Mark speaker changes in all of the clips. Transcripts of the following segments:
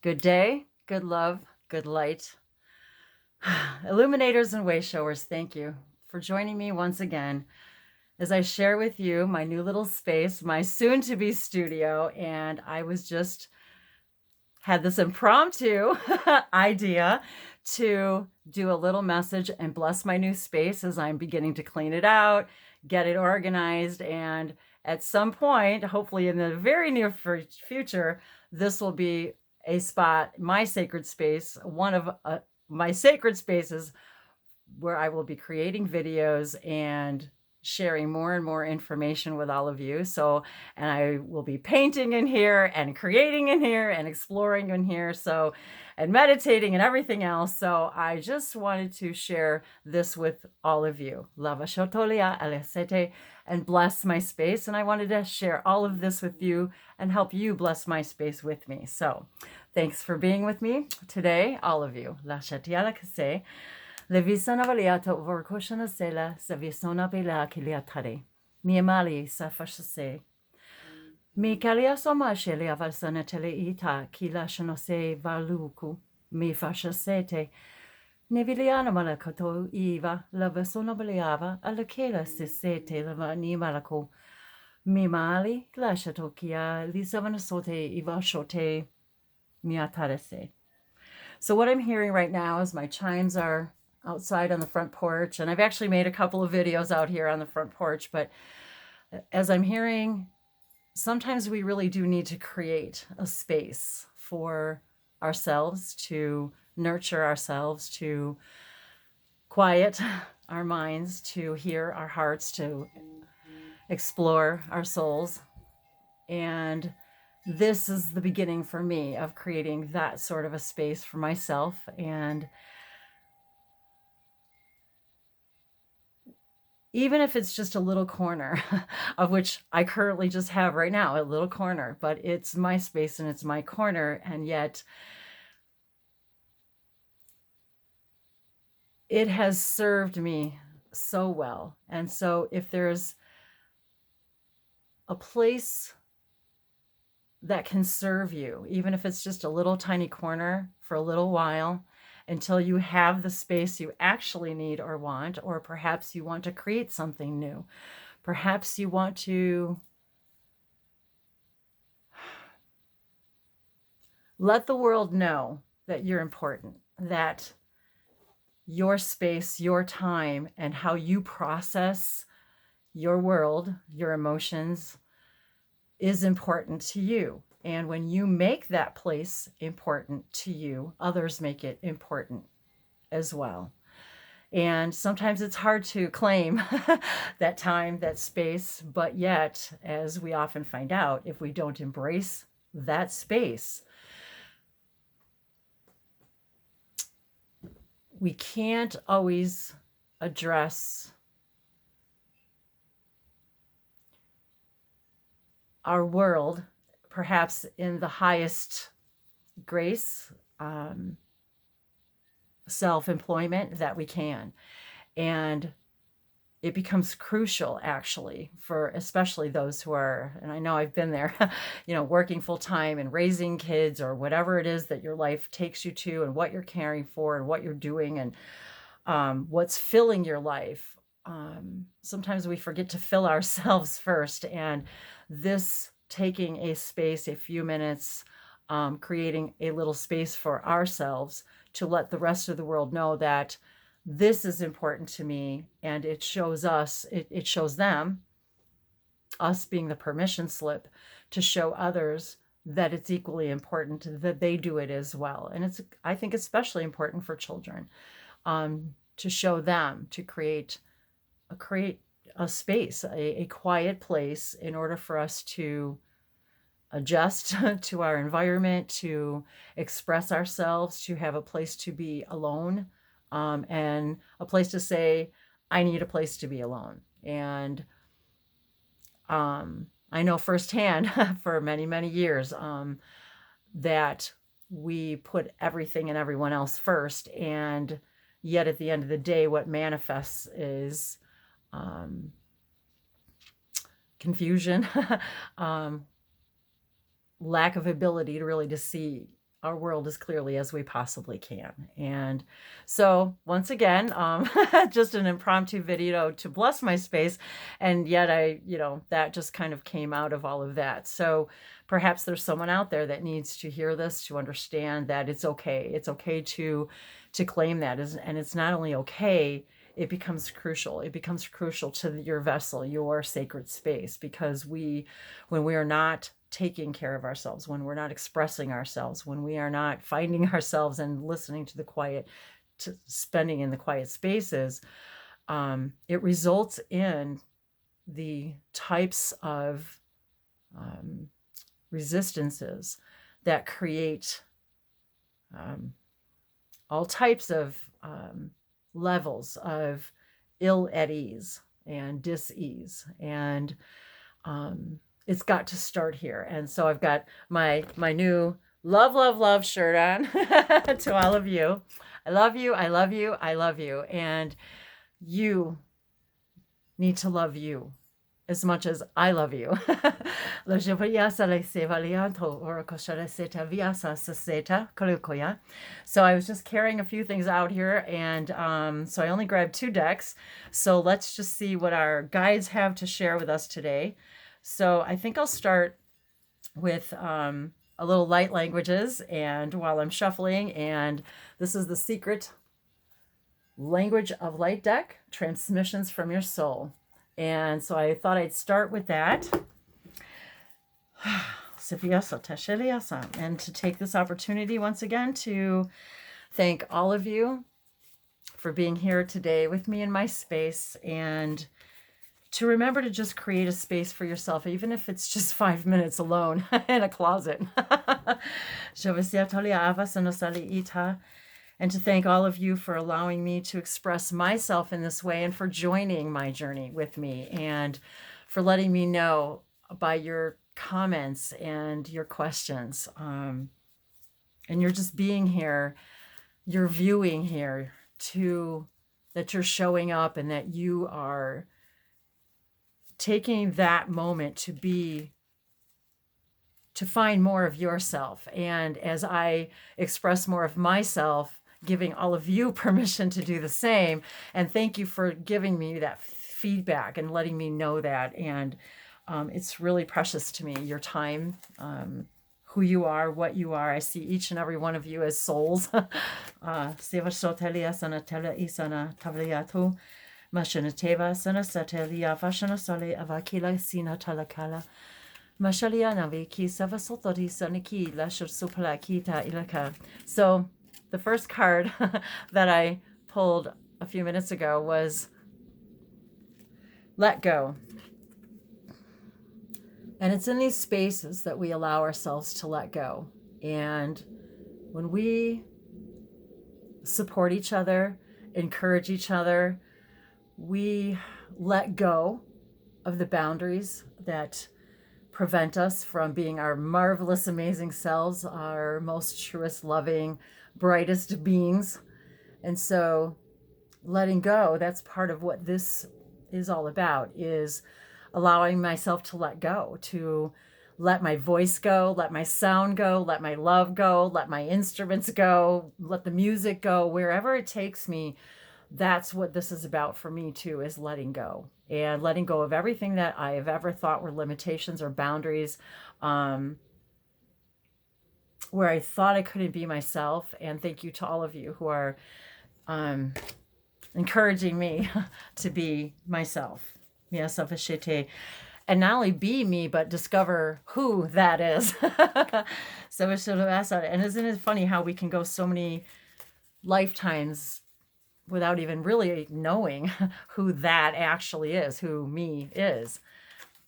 Speaker 1: Good day, good love, good light. Illuminators and way showers, thank you for joining me once again as I share with you my new little space, my soon-to-be studio. And I was just had this impromptu idea to do a little message and bless my new space as I'm beginning to clean it out, get it organized, and at some point, hopefully in the very near future, this will be a spot, my sacred space, one of my sacred spaces where I will be creating videos and sharing more and more information with all of you. So, and I will be painting in here and creating in here and exploring in here. So, and meditating and everything else. So I just wanted to share this with all of you. Lava shotolia alesete, and bless my space. And I wanted to share all of this with you and help you bless my space with me. So thanks for being with me today, all of you. La shatiala kase. Levisana valiata overkoshana sela, savisona bela kiliatare. Miamali safashase. Mi kaliasoma sheli avasana tele ita, kila shanose valuku, mi fashasete. Neviliana malakato iva, lavasona valiava, alakela sisete lava ni malako. Mi mali, glashatokia, lisavana sote, iva shote, miatarese. So what I'm hearing right now is my chimes are outside on the front porch, and I've actually made a couple of videos out here on the front porch, but as I'm hearing, sometimes we really do need to create a space for ourselves, to nurture ourselves, to quiet our minds, to hear our hearts, to explore our souls. And this is the beginning for me of creating that sort of a space for myself. And even if it's just a little corner, of which I currently just have right now, a little corner, but it's my space and it's my corner, and yet it has served me so well. And so if there's a place that can serve you, even if it's just a little tiny corner for a little while, until you have the space you actually need or want, or perhaps you want to create something new. Perhaps you want to let the world know that you're important, that your space, your time, and how you process your world, your emotions, is important to you. And when you make that place important to you, others make it important as well. And sometimes it's hard to claim that time, that space, but yet, as we often find out, if we don't embrace that space, we can't always address our world, perhaps in the highest grace, self-employment that we can. And it becomes crucial, actually, for especially those who are, and I know I've been there, working full time and raising kids, or whatever it is that your life takes you to, and what you're caring for and what you're doing, and what's filling your life. Sometimes we forget to fill ourselves first, and this taking a space, a few minutes, creating a little space for ourselves to let the rest of the world know that this is important to me, and it shows us, it shows them, us being the permission slip to show others that it's equally important that they do it as well. And it's, I think, especially important for children, to show them, to create a space, a quiet place, in order for us to adjust to our environment, to express ourselves, to have a place to be alone, and a place to say, I need a place to be alone. And I know firsthand for many, many years that we put everything and everyone else first. And yet at the end of the day, what manifests is confusion, lack of ability to really to see our world as clearly as we possibly can. And so once again, just an impromptu video to bless my space. And yet that just kind of came out of all of that. So perhaps there's someone out there that needs to hear this, to understand that it's okay. It's okay to claim that. And it's not only okay, it becomes crucial. It becomes crucial to your vessel, your sacred space, because when we are not taking care of ourselves, when we're not expressing ourselves, when we are not finding ourselves and listening to the quiet, to spending in the quiet spaces, it results in the types of resistances that create all types of levels of ill at ease and dis-ease. And it's got to start here. And so I've got my new love shirt on to all of you. I love you. I love you. I love you. And you need to love you as much as I love you. So I was just carrying a few things out here, and so I only grabbed 2 decks. So let's just see what our guides have to share with us today. So I think I'll start with a little light languages, and while I'm shuffling, and this is the Secret Language of Light deck, Transmissions from Your Soul. And so I thought I'd start with that. And to take this opportunity once again to thank all of you for being here today with me in my space, and to remember to just create a space for yourself, even if it's just 5 minutes alone in a closet. And to thank all of you for allowing me to express myself in this way, and for joining my journey with me, and for letting me know by your comments and your questions. And you're just being here, you're viewing here, that you're showing up, and that you are taking that moment to find more of yourself. And as I express more of myself, giving all of you permission to do the same. And thank you for giving me that feedback and letting me know that. And it's really precious to me, your time, who you are, what you are. I see each and every one of you as souls. Mashanateva sana satelia vashana sole avakila sina talakala. Mashaliana viki savasototi saniki lashur supala kita ilaka. So the first card that I pulled a few minutes ago was Let Go. And it's in these spaces that we allow ourselves to let go. And when we support each other, encourage each other, we let go of the boundaries that prevent us from being our marvelous, amazing selves, our most truest, loving, brightest beings. And so letting go, that's part of what this is all about, is allowing myself to let go, to let my voice go, let my sound go, let my love go, let my instruments go, let the music go, wherever it takes me. That's what this is about for me too, is letting go, and letting go of everything that I have ever thought were limitations or boundaries, where I thought I couldn't be myself. And thank you to all of you who are encouraging me to be myself. Yes, and not only be me, but discover who that is. And isn't it funny how we can go so many lifetimes without even really knowing who that actually is, who me is.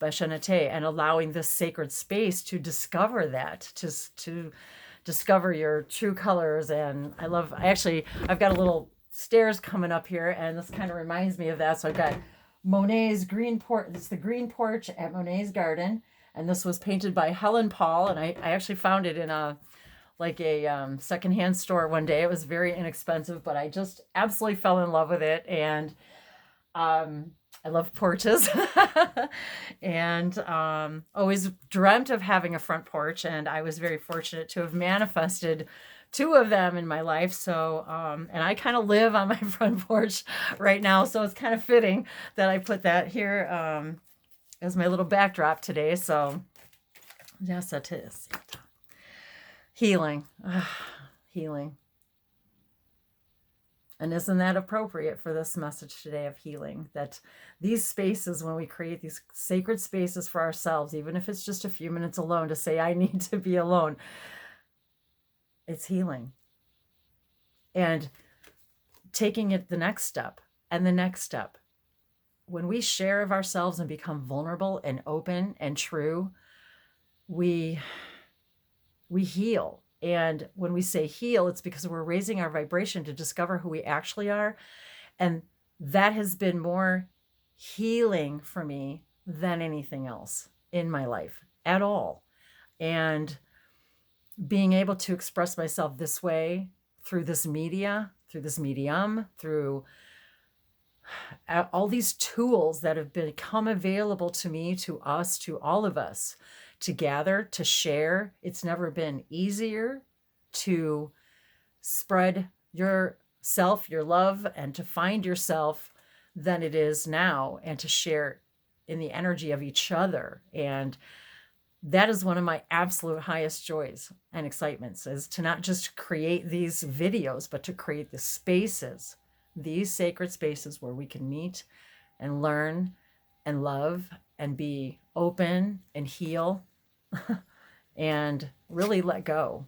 Speaker 1: And allowing this sacred space to discover that, to discover your true colors. And I've got a little stairs coming up here, and this kind of reminds me of that. So I've got Monet's green porch. It's the green porch at Monet's garden. And this was painted by Helen Paul. And I actually found it in a secondhand store one day. It was very inexpensive, but I just absolutely fell in love with it. And I I love porches. And always dreamt of having a front porch. And I was very fortunate to have manifested 2 of them in my life. So, and I kind of live on my front porch right now. So it's kind of fitting that I put that here as my little backdrop today. So, yes, it is. Healing. Healing. And isn't that appropriate for this message today of healing? That these spaces, when we create these sacred spaces for ourselves, even if it's just a few minutes alone, to say, I need to be alone, it's healing. And taking it the next step and the next step. When we share of ourselves and become vulnerable and open and true, we heal. And when we say heal, it's because we're raising our vibration to discover who we actually are. And that has been more healing for me than anything else in my life at all. And being able to express myself this way through this media, through this medium, through all these tools that have become available to me, to us, to all of us, to gather, to share. It's never been easier to spread yourself, your love, and to find yourself than it is now, and to share in the energy of each other. And that is one of my absolute highest joys and excitements, is to not just create these videos, but to create the spaces, these sacred spaces where we can meet and learn and love and be open and heal and really let go.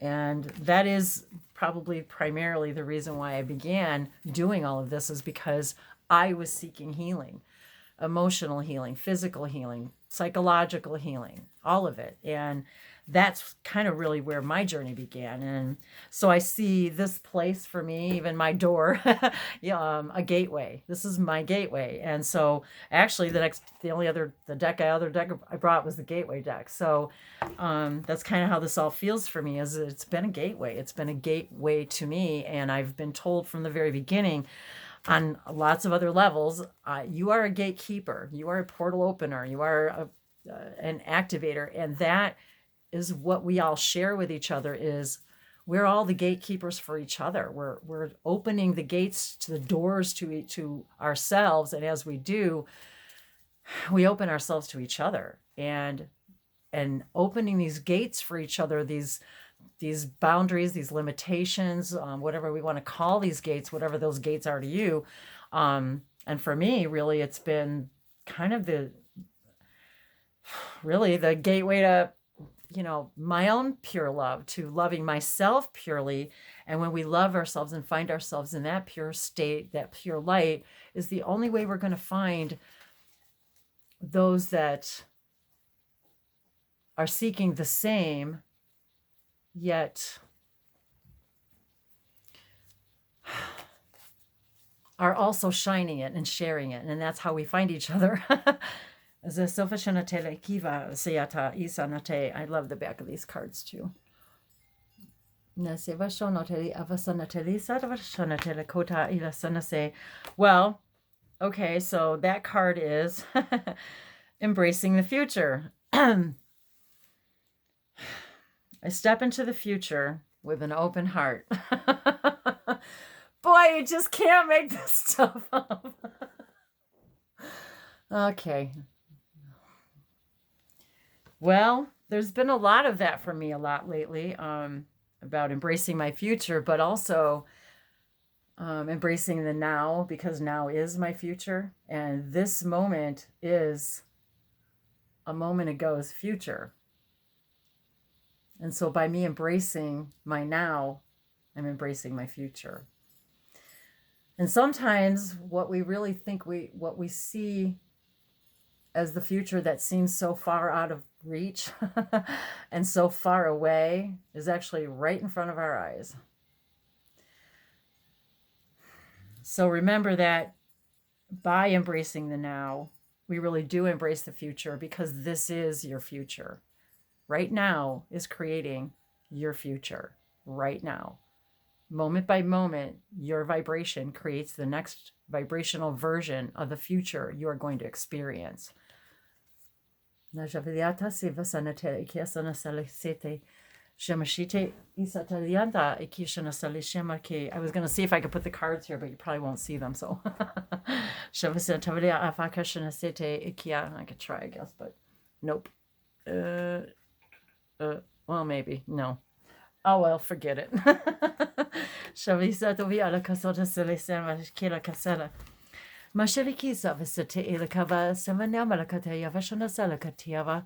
Speaker 1: And that is probably primarily the reason why I began doing all of this, is because I was seeking healing, emotional healing, physical healing, psychological healing, all of it. And that's kind of really where my journey began. And so I see this place for me, even my door, a gateway. This is my gateway. And so actually the deck I brought was the gateway deck. So that's kind of how this all feels for me, is it's been a gateway. It's been a gateway to me. And I've been told from the very beginning, on lots of other levels, you are a gatekeeper, you are a portal opener, you are an activator. And that is what we all share with each other, is we're all the gatekeepers for each other. We're opening the gates to the doors to ourselves. And as we do, we open ourselves to each other, and opening these gates for each other, these boundaries, these limitations, whatever we want to call these gates, whatever those gates are to you. And for me, really, it's been kind of the gateway to, my own pure love, to loving myself purely. And when we love ourselves and find ourselves in that pure state, that pure light, is the only way we're going to find those that are seeking the same, yet are also shining it and sharing it. And that's how we find each other. I love the back of these cards too. Well, okay, so that card is embracing the future. I step into the future with an open heart. Boy, you just can't make this stuff up. Okay. Well, there's been a lot of that for me a lot lately, about embracing my future, but also embracing the now, because now is my future. And this moment is a moment ago's future. And so by me embracing my now, I'm embracing my future. And sometimes what we really think what we see as the future that seems so far out of reach and so far away is actually right in front of our eyes. So remember that by embracing the now, we really do embrace the future, because this is your future. Right now is creating your future. Right now. moment by moment, your vibration creates the next vibrational version of the future you are going to experience. I was going to see if I could put the cards here, but you probably won't see them. So I could try, I guess, but nope. Well, maybe. No. Oh, well, forget it. Mashalikisa visite ilakava samanamalakata yavashana salakatiava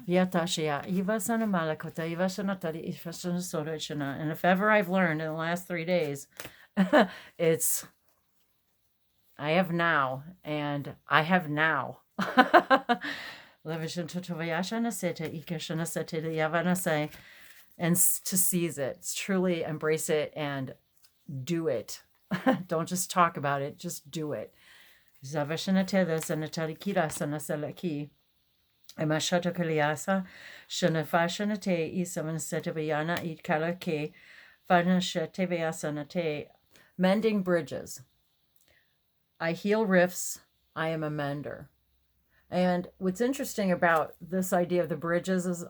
Speaker 1: Vyatashia Ivasana Malakota Ivasanatari Ifasana Sorachana. And if ever I've learned in the last 3 days, it's I have now and I have now. And to seize it, truly embrace it and do it. Don't just talk about it, just do it. Emashata Kaliasa, Shanafashanate, Isaman Setabayana, Eat Kalake, Fanashatevayasanate, Mending Bridges. I heal rifts, I am a mender. And what's interesting about this idea of the bridges is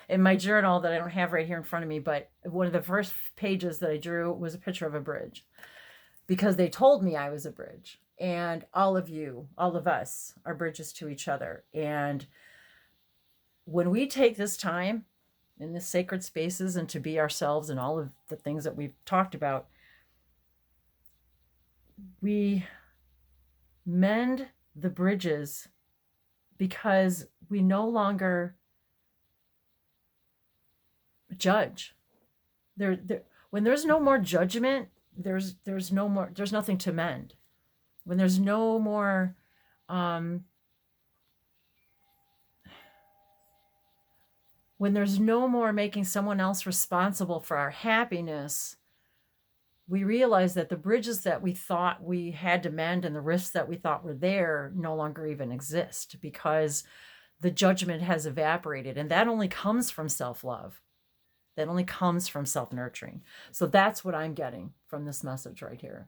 Speaker 1: in my journal that I don't have right here in front of me, but one of the first pages that I drew was a picture of a bridge because they told me I was a bridge. And all of you, all of us are bridges to each other. And when we take this time in the sacred spaces and to be ourselves and all of the things that we've talked about, we mend the bridges because we no longer judge. When there's no more judgment, there's nothing to mend. When there's no more when there's no more making someone else responsible for our happiness, we realize that the bridges that we thought we had to mend and the rifts that we thought were there no longer even exist because the judgment has evaporated. And that only comes from self-love. That only comes from self-nurturing. So that's what I'm getting from this message right here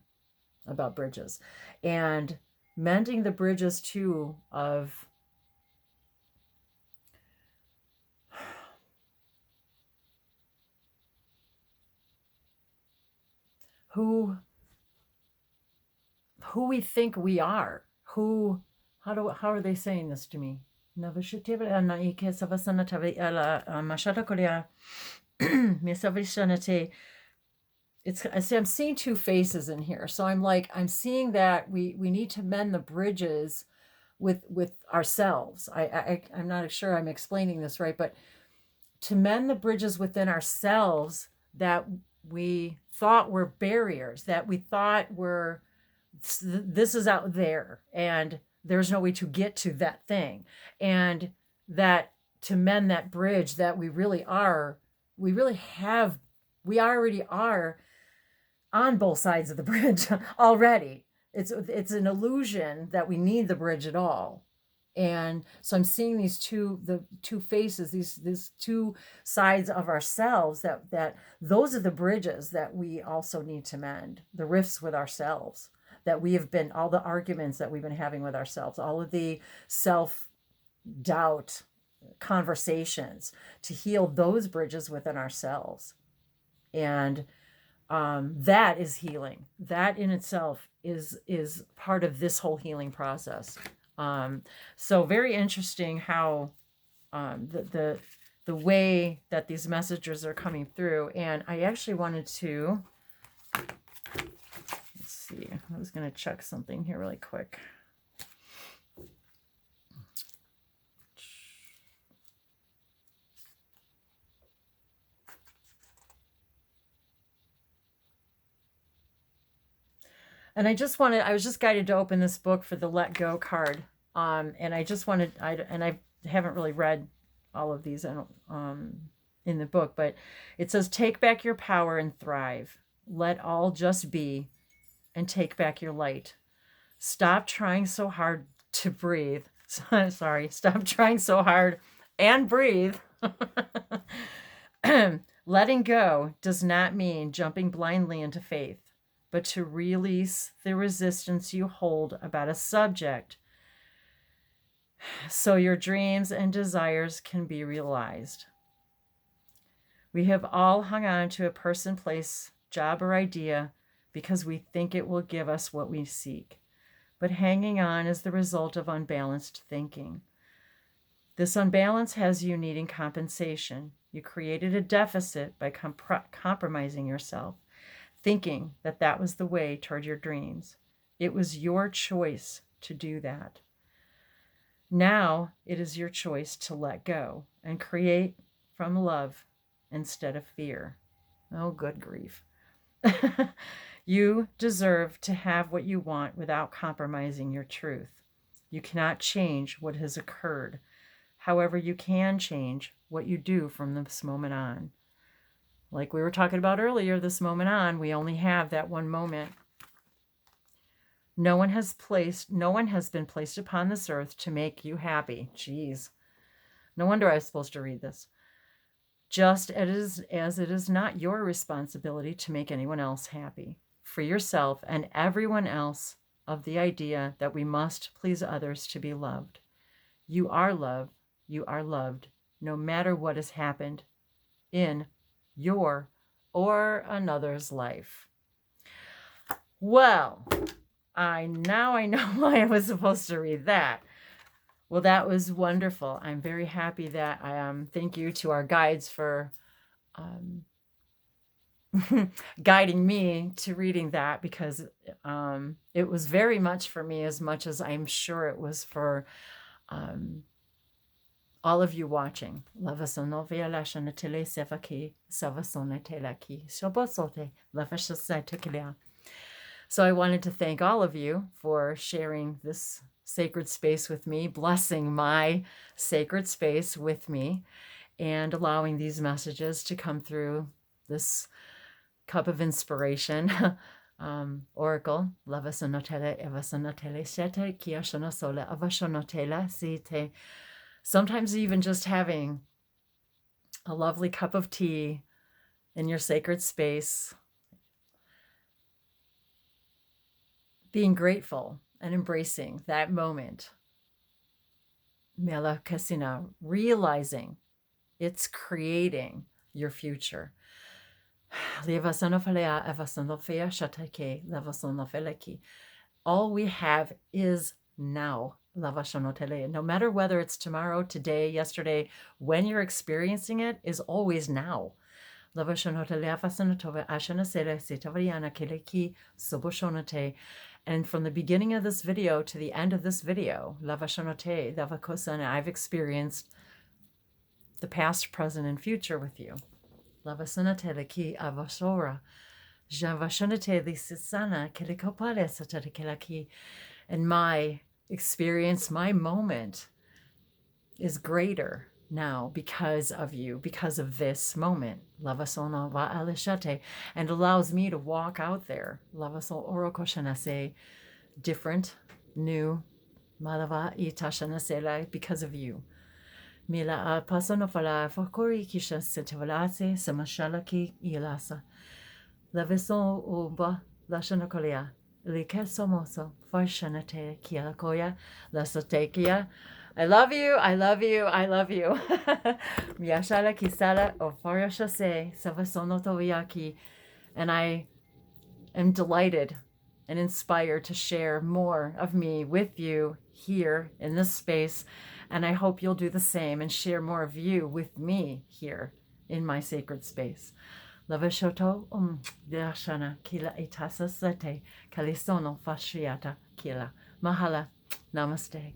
Speaker 1: about bridges. And mending the bridges too of who we think we are. How are they saying this to me? I'm seeing two faces in here. So I'm seeing that we need to mend the bridges with ourselves. I'm not sure I'm explaining this right, but to mend the bridges within ourselves that we thought were barriers, that we thought were, this is out there and there's no way to get to that thing. And that to mend that bridge that we already are on both sides of the bridge already. It's an illusion that we need the bridge at all. And so I'm seeing the two faces, these two sides of ourselves that those are the bridges that we also need to mend, the rifts with ourselves that we have been, all the arguments that we've been having with ourselves, all of the self-doubt conversations, to heal those bridges within ourselves. And that is healing. That in itself is part of this whole healing process. So very interesting how the way that these messages are coming through. And I actually wanted to, let's see, I was going to check something here really quick. And I was just guided to open this book for the Let Go card. And I haven't really read all of these in the book, but it says, take back your power and thrive. Let all just be and take back your light. Stop trying so hard to breathe. Sorry. Stop trying so hard and breathe. Letting go does not mean jumping blindly into faith, but to release the resistance you hold about a subject so your dreams and desires can be realized. We have all hung on to a person, place, job, or idea because we think it will give us what we seek. But hanging on is the result of unbalanced thinking. This unbalance has you needing compensation. You created a deficit by compromising yourself, thinking that that was the way toward your dreams. It was your choice to do that. Now it is your choice to let go and create from love instead of fear. Oh, good grief. You deserve to have what you want without compromising your truth. You cannot change what has occurred. However, you can change what you do from this moment on. Like we were talking about earlier, this moment on, we only have that one moment. No one has been placed upon this earth to make you happy. Jeez. No wonder I was supposed to read this. Just as it is not your responsibility to make anyone else happy. Free yourself and everyone else of the idea that we must please others to be loved. You are loved. You are loved, no matter what has happened in your or another's life. Well, now I know why I was supposed to read that. Well, that was wonderful. I'm very happy that thank you to our guides for guiding me to reading that, because it was very much for me as much as I'm sure it was for all of you watching. So I wanted to thank all of you for sharing this sacred space with me, blessing my sacred space with me, and allowing these messages to come through this cup of inspiration. Oracle. Sometimes even just having a lovely cup of tea in your sacred space, being grateful and embracing that moment. Mela Kasina, realizing it's creating your future. All we have is now. No matter whether it's tomorrow, today, yesterday, when you're experiencing it is always now. And from the beginning of this video to the end of this video, I've experienced the past, present, and future with you. And my experience, my moment is greater now because of you, because of this moment. And allows me to walk out there. Different, new, because of you. Mila pasonofala fokori kisha setivalase samashalaki ilasa. Laveson uba lashanakolia. Likesomoso farshanate kialakoya lasotekia. I love you, I love you, I love you. Miyashala kisala ofarashase savasonotoyaki. And I am delighted and inspired to share more of me with you here in this space. And I hope you'll do the same and share more of you with me here in my sacred space. Lavashoto dashana kila itasa sete kalisono fashiata kila. Mahala. Namaste.